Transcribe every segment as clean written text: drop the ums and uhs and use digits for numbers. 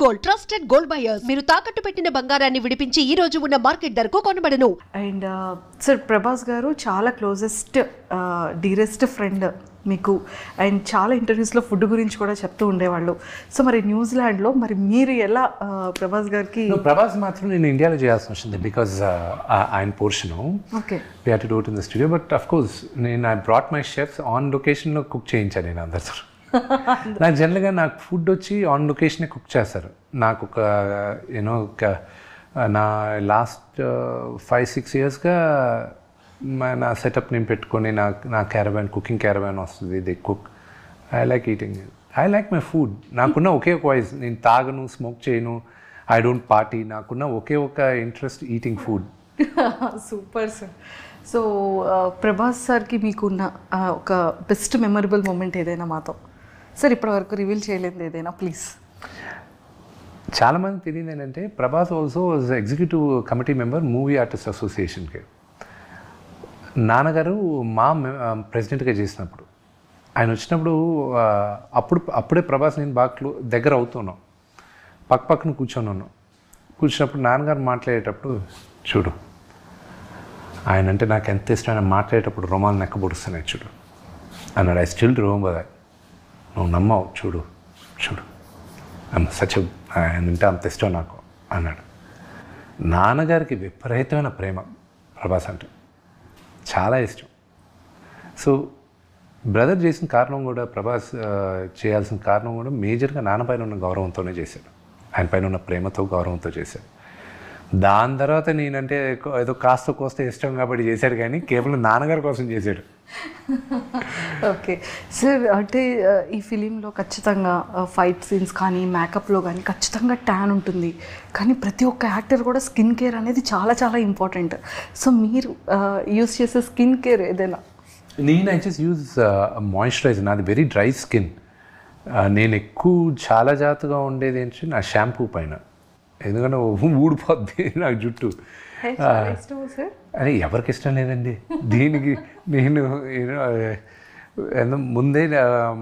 Gold trusted gold buyers మీరు తాకట్టు పెట్టిన బంగారాన్ని విడిపించి ఈ రోజు ఉన్న మార్కెట్ ధరకు కొనబడను. అండ్ సార్ ప్రభాస్ గారు చాలా క్లోజెస్ట్ డీరెస్ట్ ఫ్రెండ్ మీకు, అండ్ చాలా ఇంటర్వ్యూస్లో ఫుడ్ గురించి కూడా చెప్తూ ఉండేవాళ్ళు. సో మరి న్యూజిలాండ్లో మరి మీరు ఎలా ప్రభాస్ గారికి? ప్రభాస్ మాత్రం నేను ఇండియాలో చేయాల్సి వచ్చింది బికాజ్ ఆయన portion okay we had to do it in the studio. But of course నేను I brought my chefs on లొకేషన్లో కుక్ చేయించాను నేను అందరితో. నాకు జనరల్గా నాకు ఫుడ్ వచ్చి ఆన్ లొకేషనే కుక్ చేస్తారు. నాకు ఒక యూనో నా లాస్ట్ 5-6 yearsగా నా సెటప్ నేను పెట్టుకొని నా క్యారవాన్ కుకింగ్ క్యారవాన్ వస్తుంది. They cook. I like eating, I like my food. నాకున్న ఒకే ఒక వాయిస్, నేను తాగను, స్మోక్ చేయను, ఐ డోంట్ పార్టీ. నాకున్న ఒకే ఒక interest eating food. Super sir. So Prabhas సార్కి మీకున్న ఒక బెస్ట్ మెమరబుల్ మూమెంట్ ఏదైనా మాతో సార్ ఇప్పటివరకు రివీల్ చేయలేదు ఏదైనా ప్లీజ్? చాలామంది తెలియదు ఏంటంటే Prabhas also was executive committee member movie artist అసోసియేషన్కి. నాన్నగారు మా ప్రెసిడెంట్గా చేసినప్పుడు ఆయన వచ్చినప్పుడు అప్పుడే ప్రభాస్ నేను బాగా దగ్గర అవుతున్నాం. పక్కన కూర్చున్నప్పుడు నాన్నగారు మాట్లాడేటప్పుడు చూడు ఆయన అంటే నాకు ఎంత ఇష్టమైన మాట్లాడేటప్పుడు రోమాలు నెక్కబొడుస్తున్నాయి చూడు అన్నాడు. I still remember that. నువ్వు నమ్మవు, చూడు సచ్ ఆయన అంటే అంత ఇష్టం నాకు అన్నాడు. నాన్నగారికి విపరీతమైన ప్రేమ ప్రభాస్ అంటే, చాలా ఇష్టం. సో బ్రదర్ చేసిన కారణం కూడా, ప్రభాస్ చేయాల్సిన కారణం కూడా మేజర్గా నాన్న పైన ఉన్న గౌరవంతోనే చేశాడు. ఆయన పైన ఉన్న ప్రేమతో గౌరవంతో చేశాడు. దాని తర్వాత నేనంటే ఏదో కాస్త కోస్త ఇష్టం కాబట్టి చేశాడు, కానీ కేవలం నాన్నగారి కోసం చేశాడు. ఓకే సార్, అంటే ఈ ఫిలింలో ఖచ్చితంగా ఫైట్ సీన్స్ కానీ మేకప్లో కానీ ఖచ్చితంగా ట్యాన్ ఉంటుంది, కానీ ప్రతి ఒక్క యాక్టర్ కూడా స్కిన్ కేర్ అనేది చాలా చాలా ఇంపార్టెంట్. సో మీరు యూస్ చేసే స్కిన్ కేర్ ఏదైనా? నేను ఐ జస్ట్ యూజ్ మాయిశ్చరైజర్. నాది వెరీ డ్రై స్కిన్. నేను ఎక్కువ చాలా జాగ్రత్తగా ఉండేది ఏంటంటే నా షాంపూ పైన, ఎందుకంటే ఊడిపోద్ది నాకు జుట్టు. అదే ఎవరికి ఇష్టం లేదండి దీనికి. నేను ముందే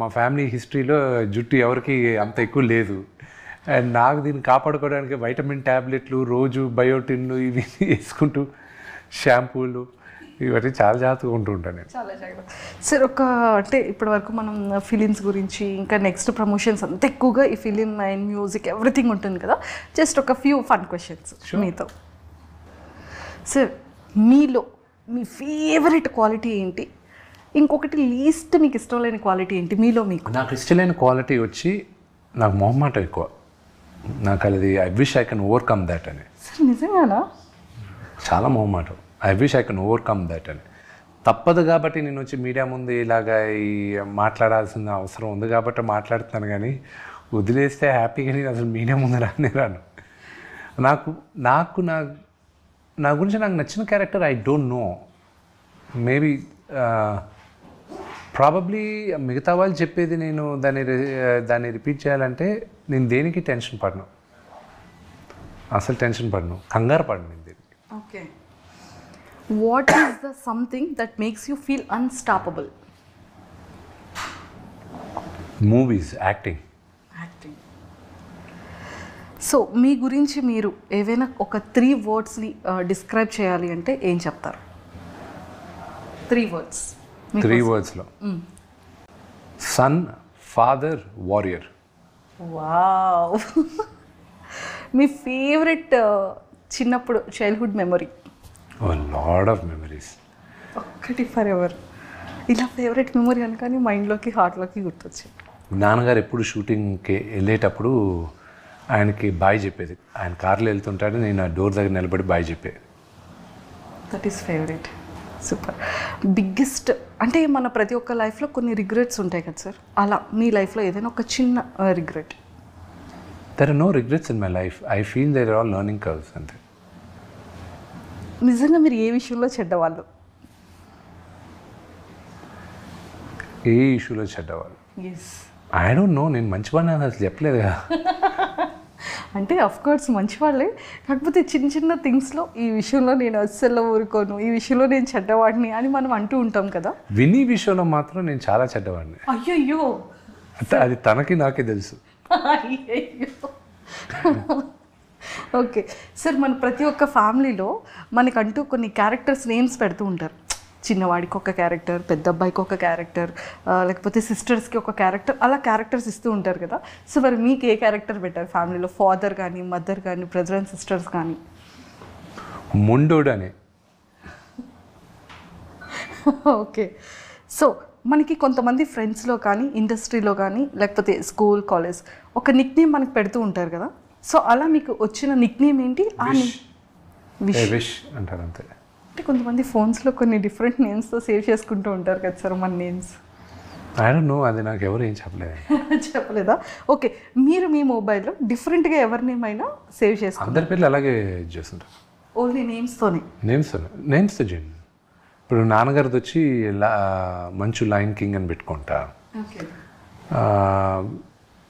మా ఫ్యామిలీ హిస్టరీలో జుట్టు ఎవరికి అంత ఎక్కువ లేదు. అండ్ నాకు దీన్ని కాపాడుకోవడానికి వైటమిన్ ట్యాబ్లెట్లు, రోజు బయోటిన్లు ఇవి వేసుకుంటూ షాంపూలు ఇవన్నీ చాలా జాగ్రత్తగా ఉంటూ ఉంటాను నేను. చాలా జాగ్రత్త సార్. అంటే ఇప్పటి వరకు మనం ఫిలిమ్స్ గురించి ఇంకా నెక్స్ట్ ప్రమోషన్స్ అంత ఎక్కువగా ఈ ఫిలిం అండ్ మ్యూజిక్ ఎవ్రీథింగ్ ఉంటుంది కదా, జస్ట్ ఒక ఫ్యూ ఫన్ క్వశ్చన్స్ మీతో. సార్ మీలో మీ ఫేవరెట్ క్వాలిటీ ఏంటి? ఇంకొకటి లీస్ట్ మీకు ఇష్టం లేని క్వాలిటీ ఏంటి మీలో? మీకు నాకు ఇష్టం లేని క్వాలిటీ వచ్చి నాకు మొహమాటం ఎక్కువ. నాకు అది I wish I can overcome that అని. సార్ నిజంగానా? చాలా మొహమాటం. I wish I can overcome that అని. తప్పదు కాబట్టి నేను వచ్చి మీడియా ముందు ఇలాగా ఈ మాట్లాడాల్సిన అవసరం ఉంది కాబట్టి మాట్లాడుతున్నాను, కానీ వదిలేస్తే హ్యాపీగా నేను అసలు మీడియా ముందు రాను. నా గురించి నాకు నచ్చిన character I don't no. Maybe probably మిగతా వాళ్ళు చెప్పేది నేను దాన్ని రిపీట్ చేయాలంటే నేను దేనికి టెన్షన్ పడను, అసలు టెన్షన్ పడను, కంగారు పడను నేను దేనికి. Okay. What is the something that makes you feel unstoppable? Movies, acting. So మీ గురించి మీరు ఏవైనా ఒక 3 wordsని డిస్క్రైబ్ చేయాలి అంటే ఏం చెప్తారు? 3 words. 3 wordsలో సన్, ఫాదర్, వారియర్. వావ్. మీ ఫేవరెట్ చిన్నప్పుడు childhood memory? Lot of memories. ఒక్కటి ఫర్ ఎవర్ ఇలా ఫేవరెట్ మెమరీ అనగానే మైండ్లోకి హార్ట్లోకి గుర్తొచ్చింది. నాన్నగారు ఎప్పుడు షూటింగ్కి వెళ్ళేటప్పుడు ఆయనకి బాయ్ చెప్పేది. ఆయన కార్లో వెళ్తుంటాడు, నేను ఆ డోర్ దగ్గర నిలబడి బాయ్ చెప్పేది. That is favourite. Super. Biggest అంటే మన ప్రతి ఒక్క లైఫ్లో కొన్ని రిగ్రెట్స్ ఉంటాయి కదా సార్, అలా మీ లైఫ్లో ఏదైనా ఒక చిన్న regret? There are no regrets in my life. I feel there are all learning curves అంతే. నిజంగా మీరు ఏ విషయంలో చెడ్డవాళ్ళు? ఏ ఇష్యూలో చెడ్డవాళ్ళు? ఎస్. I don't know. నేను మంచివాడిని అసలు చెప్పలేదు కదా. అంటే అఫ్కోర్స్ మంచివాళ్ళే, కాకపోతే చిన్న చిన్న థింగ్స్లో ఈ విషయంలో నేను అస్సలు ఊరుకోను, ఈ విషయంలో నేను చెడ్డవాడిని అని మనం అంటూ ఉంటాం కదా. విని విషయంలో మాత్రం నేను చాలా చెడ్డవాడిని. అయ్యయ్యో. అంటే అది తనకి నాకే తెలుసు. అయ్యయ్యో. ఓకే సార్, మన ప్రతి ఒక్క ఫ్యామిలీలో మనకంటూ కొన్ని క్యారెక్టర్స్ నేమ్స్ పెడుతూ ఉంటారు. చిన్నవాడికి ఒక క్యారెక్టర్, పెద్ద అబ్బాయికి ఒక క్యారెక్టర్, లేకపోతే సిస్టర్స్కి ఒక క్యారెక్టర్, అలా క్యారెక్టర్స్ ఇస్తూ ఉంటారు కదా. సో మరి మీకు ఏ క్యారెక్టర్ పెట్టారు ఫ్యామిలీలో? ఫాదర్ కానీ, మదర్ కానీ, బ్రదర్ అండ్ సిస్టర్స్ కానీ? ముండోడు అని. ఓకే. సో మనకి కొంతమంది ఫ్రెండ్స్లో కానీ, ఇండస్ట్రీలో కానీ, లేకపోతే స్కూల్, కాలేజ్ ఒక నిక్ నేమ్ మనకు పెడుతూ ఉంటారు కదా. సో అలా మీకు వచ్చిన నిక్ నేమ్ ఏంటి? ఆ విష్ అంటారు అంతే. అంటే కొంతమంది ఫోన్స్లో కొన్ని డిఫరెంట్ నేమ్స్తో సేవ్ చేసుకుంటూ ఉంటారు కదా సార్ మన నేమ్స్. ఐ డోంట్ నో, అది నాకు ఎవరు ఏం చెప్పలేదు. చెప్పలేదా? ఓకే, మీరు మీ మొబైల్లో డిఫరెంట్గా ఎవరి నేమ్ అయినా సేవ్ చేసుకుంటారు? అందరి పేర్లు అలాగే చేస్తుంటారు. ఓన్లీ నేమ్స్తోనే? నేమ్స్తో చేయండి. ఇప్పుడు నాన్నగారిది వచ్చి మంచు లైన్ కింగ్ అని పెట్టుకుంటా.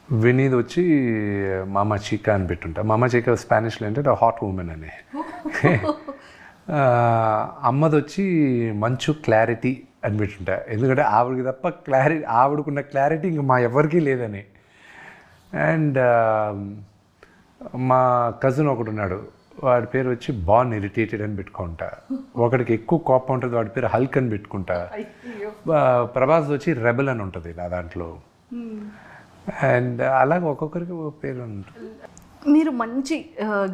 వినీది వచ్చి మామా చీకా అని పెట్టుంటా. మామా చీకా స్పానిష్లో ఏంటంటే హాట్ ఉమెన్ అని. అమ్మది వచ్చి మంచు క్లారిటీ అని పెట్టుంటా, ఎందుకంటే ఆవిడకి తప్ప ఆవిడకున్న క్లారిటీ ఇంక మా ఎవరికీ లేదని. అండ్ మా కజిన్ ఒకడు ఉన్నాడు, వాడి పేరు వచ్చి బాన్ ఇరిటేటెడ్ అని పెట్టుకుంటా. ఒకడికి ఎక్కువ కోపం ఉంటుంది, వాడి పేరు హల్క్ అని పెట్టుకుంటా. ప్రభాస్ వచ్చి రెబల్ అని ఉంటుంది నా దాంట్లో. అండ్ అలాగే ఒక్కొక్కరికి ఒక పేరు ఉంటుంది. మీరు మంచి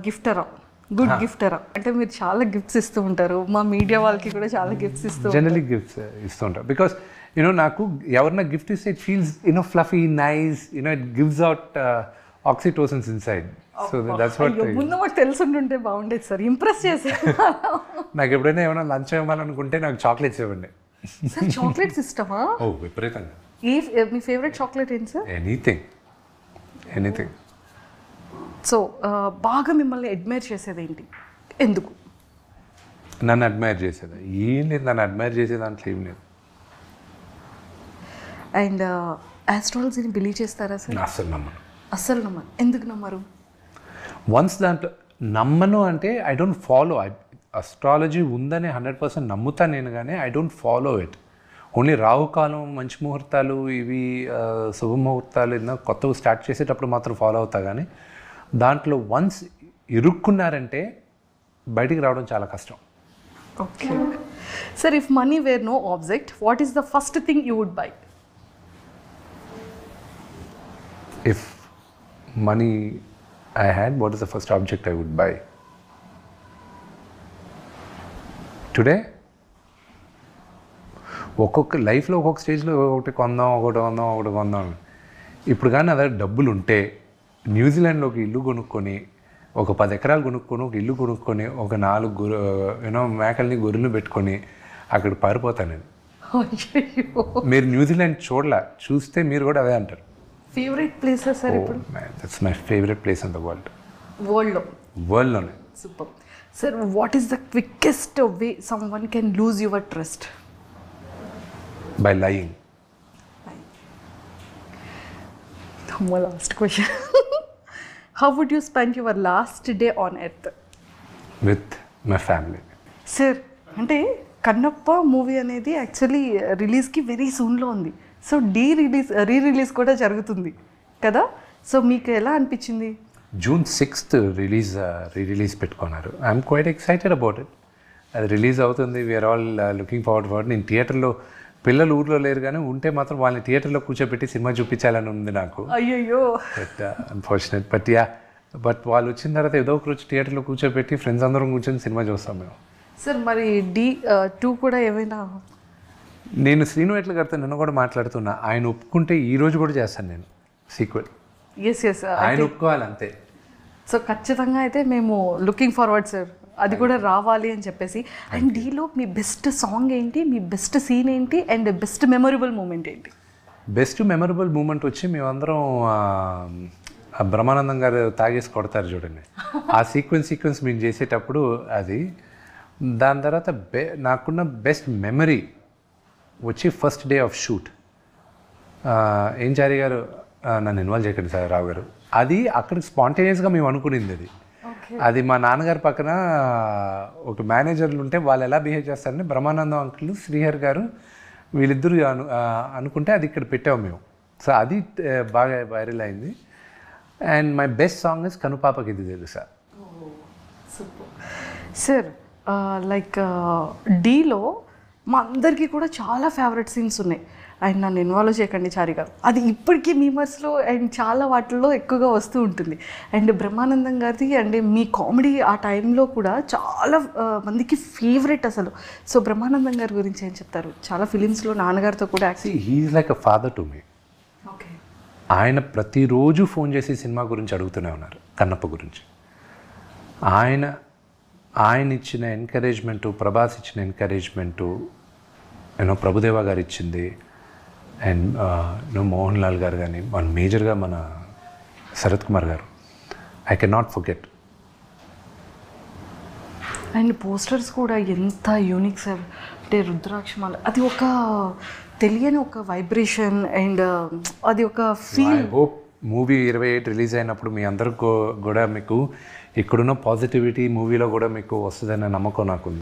గిఫ్టరా, గుడ్ గిఫ్టరా? అంటే మీరు చాలా గిఫ్ట్స్ ఇస్తూ ఉంటారు, మా మీడియా వాళ్ళకి కూడా చాలా గిఫ్ట్స్ ఇస్తూ ఉంటారు. జనరలీ గిఫ్ట్స్ ఇస్తూ ఉంటారు బికాస్ నాకు ఎవరన్నా గిఫ్ట్ ఇస్తే it feels fluffy, nice, it gives out oxytocins inside. So that's what. ముందు మాకు తెలుసుంటుంటే బాగుండేది సార్, ఇంప్రెస్ చేశారు. నాకు ఎప్పుడైనా ఏమైనా లంచ్ ఇవ్వాలనుకుంటే నాకు చాక్లెట్స్ ఇవ్వండి. సార్ చాక్లెట్స్ ఇష్టమా? ఓ విపరీతంగా. మీ ఫేవరెట్ చాక్లెట్ ఏంటి సార్? ఎనీథింగ్. సో బాగా మిమ్మల్ని అడ్మైర్ చేసేది ఏంటి, ఎందుకు? నన్ను అడ్మైర్ చేసేది ఏం లేదు, నన్ను అడ్మైర్ చేసే దాంట్లో ఏం లేదు. అండ్ ఆస్ట్రాలజీని బిలీవ్ చేస్తారా సార్? అస్సలు నమ్మను. ఎందుకు నమ్మరు? వన్స్ దాంట్లో నమ్మను అంటే ఐ డోంట్ ఫాలో. అస్ట్రాలజీ ఉందని 100% నమ్ముతా నేను, కానీ I don't follow it. Only రాహుకాలం, మంచి ముహూర్తాలు, ఇవి శుభముహూర్తాలు ఏదైనా కొత్తవి స్టార్ట్ చేసేటప్పుడు మాత్రం ఫాలో అవుతా, కానీ దాంట్లో వన్స్ ఇరుక్కున్నారంటే బయటికి రావడం చాలా కష్టం. Okay sir, if money were no object, what is the first thing you would buy? If money I had, what is the first object I would buy? Today, ఒక్కొక్క లైఫ్లో ఒక్కొక్క స్టేజ్లో ఒకటి కొందాం. ఇప్పుడు కానీ అదే డబ్బులు ఉంటే న్యూజిలాండ్లో ఒక ఇల్లు కొనుక్కొని, ఒక 10 ఎకరాలు కొనుక్కొని, ఒక ఇల్లు కొనుక్కొని, ఒక 4 మేకల్ని, గొర్రెలు పెట్టుకొని అక్కడ పారిపోతాను నేను. మీరు న్యూజిలాండ్ చూస్తే మీరు కూడా అదే అంటారు. ఫేవరెట్ ప్లేస్ సార్ ఇప్పుడు? That's my favourite place in the world. వరల్డ్లోనే. Super sir. What is the quickest way someone can lose your trust? By lying. Last question. How would you spend your last day on earth? With my family. Sir, అంటే Kannappa movie అనేది actually రిలీజ్కి very సూన్లో ఉంది. So re release కూడా జరుగుతుంది కదా. So మీకు ఎలా అనిపించింది? June 6th రిలీజ్ పెట్టుకున్నారు. I'm quite excited about it. అది రిలీజ్ అవుతుంది, వీఆర్ ఆల్ లుకింగ్ ఫార్వర్డ్. నేను థియేటర్లో, పిల్లలు ఊర్లో లేరు కానీ ఉంటే మాత్రం వాళ్ళని థియేటర్లో కూర్చోబెట్టి సినిమా చూపించాలని ఉంది నాకు. అయ్యో, బట్ అన్ఫార్చునేట్. బట్ వాళ్ళు వచ్చిన తర్వాత ఏదో ఒక రోజు థియేటర్లో కూర్చోబెట్టి ఫ్రెండ్స్ అందరం కూర్చొని సినిమా చూస్తాం మేము. సార్ మరి D2 కూడా ఏమైనా? నేను శ్రీను ఎట్ల గారితో నిన్న కూడా మాట్లాడుతున్నా, ఆయన ఒప్పుకుంటే ఈ రోజు కూడా చేస్తాను నేను సీక్వెల్. ఎస్ ఆయన ఒప్పుకోవాలి అంతే. సో ఖచ్చితంగా అయితే మేము లుకింగ్ ఫార్వర్డ్ సార్, అది కూడా రావాలి అని చెప్పేసి. అండ్ డీలో మీ బెస్ట్ సాంగ్ ఏంటి, మీ బెస్ట్ సీన్ ఏంటి, అండ్ బెస్ట్ మెమొరబుల్ మూమెంట్ ఏంటి? బెస్ట్ మెమొరబుల్ మూమెంట్ వచ్చి మేమందరం బ్రహ్మానందం గారు తాగేసి కొడతారు చూడండి, ఆ సీక్వెన్స్ మేము చేసేటప్పుడు అది. దాని తర్వాత నాకున్న బెస్ట్ మెమరీ వచ్చి ఫస్ట్ డే ఆఫ్ షూట్. ఏం చారి గారు నన్ను ఇన్వాల్వ్ చేయకండి సార్, రావు గారు, అది అక్కడ స్పాంటేనియస్గా మేము అనుకునింది. అది మా నాన్నగారి పక్కన ఒక మేనేజర్లు ఉంటే వాళ్ళు ఎలా బిహేవ్ చేస్తారని బ్రహ్మానందం అంకుల్, శ్రీహర్ గారు వీళ్ళిద్దరూ అనుకుంటే అది ఇక్కడ పెట్టాము మేము. సో అది బాగా వైరల్ అయింది. And my best song is కనుపాపకి ఇది తెలుసా. సార్ లైక్ డీలో మా అందరికీ కూడా చాలా ఫేవరెట్ సీన్స్ ఉన్నాయి. అండ్ నన్ను ఇన్వాల్వ్ చేయకండి చారి గారు, అది ఇప్పటికీ మీమర్స్లో అండ్ చాలా వాటిల్లో ఎక్కువగా వస్తూ ఉంటుంది. అండ్ బ్రహ్మానందం గారిది అండ్ మీ కామెడీ ఆ టైంలో కూడా చాలా మందికి ఫేవరెట్ అసలు. సో బ్రహ్మానందం గారి గురించి ఏం చెప్తారు? చాలా ఫిలిమ్స్లో నాన్నగారితో కూడా he is like a father to me. Okay. ఆయన ప్రతిరోజు ఫోన్ చేసి సినిమా గురించి అడుగుతూనే ఉన్నారు, కన్నప్ప గురించి. ఆయన ఇచ్చిన ఎంకరేజ్మెంటు, ప్రభాస్ ఇచ్చిన ఎంకరేజ్మెంటు, ప్రభుదేవా గారు ఇచ్చింది, అండ్ మోహన్ లాల్ గారు కానీ, మన మేజర్గా మన శరత్ కుమార్ గారు, I can not forget. And posters కూడా ఎంత యూనిక్ సార్, అంటే రుద్రాక్షమాల, అది ఒక తెలియని ఒక వైబ్రేషన్ అండ్ అది ఒక feel. I hope movie 28 release అయినప్పుడు మీ అందరికి కూడా మీకు ఇక్కడున్న పాజిటివిటీ మూవీలో కూడా మీకు వస్తుందనే నమ్మకం నాకుంది.